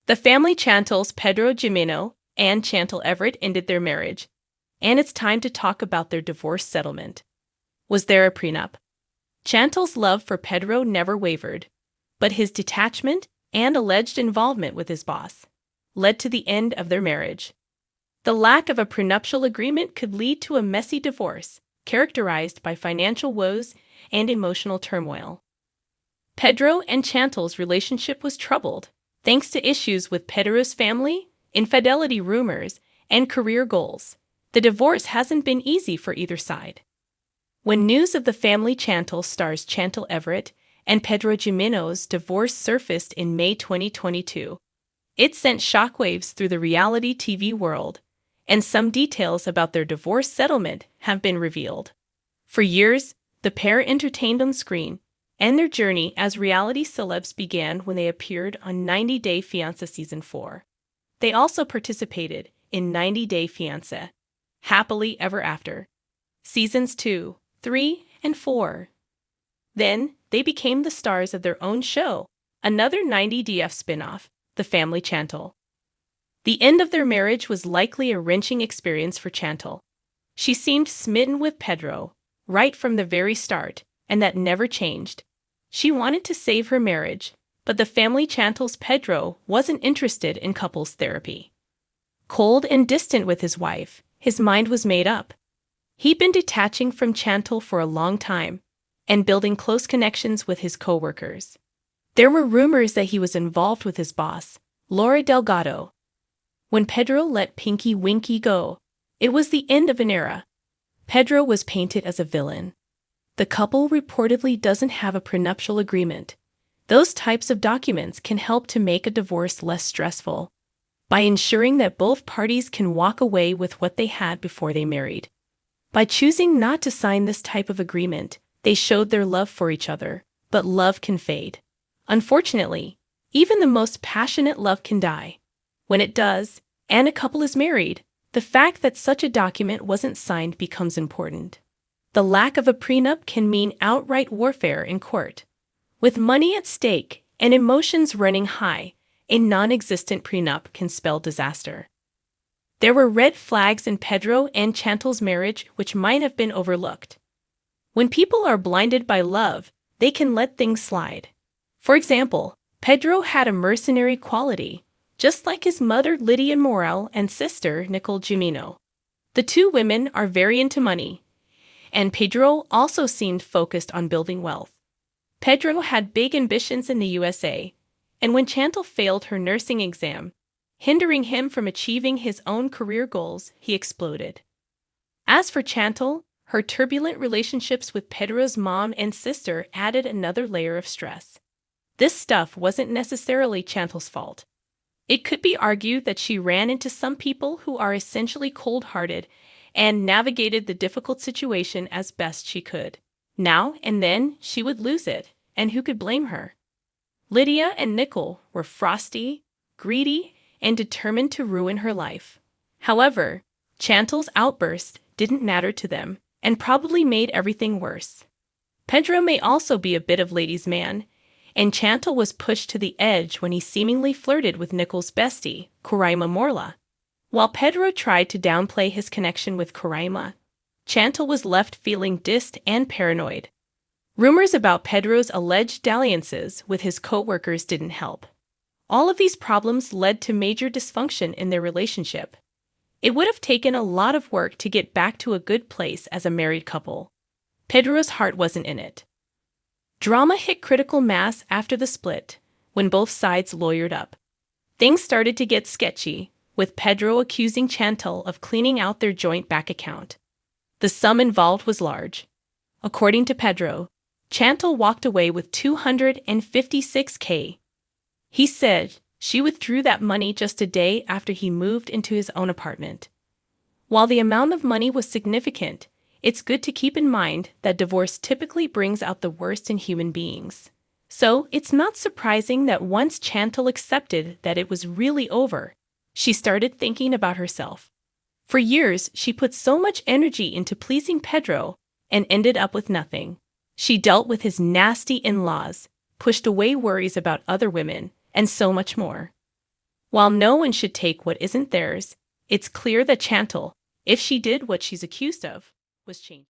The family Chantels Pedro Jimeno and Chantel Everett ended their marriage, and it's time to talk about their divorce settlement. Was there a prenup? Chantel's love for Pedro never wavered, but his detachment and alleged involvement with his boss led to the end of their marriage. The lack of a prenuptial agreement could lead to a messy divorce, characterized by financial woes and emotional turmoil. Pedro and Chantel's relationship was troubled, thanks to issues with Pedro's family, infidelity rumors, and career goals. The divorce hasn't been easy for either side. When news of the family Chantel stars Chantel Everett and Pedro Jimeno's divorce surfaced in May 2022, it sent shockwaves through the reality TV world, and some details about their divorce settlement have been revealed. For years, the pair entertained on screen, and their journey as reality celebs began when they appeared on 90 Day Fiancé Season 4. They also participated in 90 Day Fiancé, Happily Ever After, Seasons 2, 3, and 4. Then, they became the stars of their own show, another 90DF spin-off, The Family Chantel. The end of their marriage was likely a wrenching experience for Chantel. She seemed smitten with Pedro, right from the very start, and that never changed. She wanted to save her marriage, but the family Chantel's Pedro wasn't interested in couples therapy. Cold and distant with his wife, his mind was made up. He'd been detaching from Chantel for a long time and building close connections with his co-workers. There were rumors that he was involved with his boss, Laura Delgado. When Pedro let Pinky Winky go, it was the end of an era. Pedro was painted as a villain. The couple reportedly doesn't have a prenuptial agreement. Those types of documents can help to make a divorce less stressful by ensuring that both parties can walk away with what they had before they married. By choosing not to sign this type of agreement, they showed their love for each other, but love can fade. Unfortunately, even the most passionate love can die. When it does, and a couple is married, the fact that such a document wasn't signed becomes important. The lack of a prenup can mean outright warfare in court. With money at stake and emotions running high, a non-existent prenup can spell disaster. There were red flags in Pedro and Chantel's marriage which might have been overlooked. When people are blinded by love, they can let things slide. For example, Pedro had a mercenary quality, just like his mother Lydia Morel and sister Nicole Jimeno. The two women are very into money, and Pedro also seemed focused on building wealth. Pedro had big ambitions in the USA, and when Chantel failed her nursing exam, hindering him from achieving his own career goals, he exploded. As for Chantel, her turbulent relationships with Pedro's mom and sister added another layer of stress. This stuff wasn't necessarily Chantel's fault. It could be argued that she ran into some people who are essentially cold-hearted and navigated the difficult situation as best she could. Now and then, she would lose it, and who could blame her? Lydia and Nicole were frosty, greedy, and determined to ruin her life. However, Chantel's outburst didn't matter to them, and probably made everything worse. Pedro may also be a bit of ladies' man, and Chantel was pushed to the edge when he seemingly flirted with Nicole's bestie, Coraima Morla. While Pedro tried to downplay his connection with Coraima, Chantel was left feeling distant and paranoid. Rumors about Pedro's alleged dalliances with his co-workers didn't help. All of these problems led to major dysfunction in their relationship. It would have taken a lot of work to get back to a good place as a married couple. Pedro's heart wasn't in it. Drama hit critical mass after the split, when both sides lawyered up. Things started to get sketchy, with Pedro accusing Chantel of cleaning out their joint bank account. The sum involved was large. According to Pedro, Chantel walked away with $256K. He said she withdrew that money just a day after he moved into his own apartment. While the amount of money was significant, it's good to keep in mind that divorce typically brings out the worst in human beings. So, it's not surprising that once Chantel accepted that it was really over, she started thinking about herself. For years, she put so much energy into pleasing Pedro and ended up with nothing. She dealt with his nasty in-laws, pushed away worries about other women, and so much more. While no one should take what isn't theirs, it's clear that Chantel, if she did what she's accused of, was changed.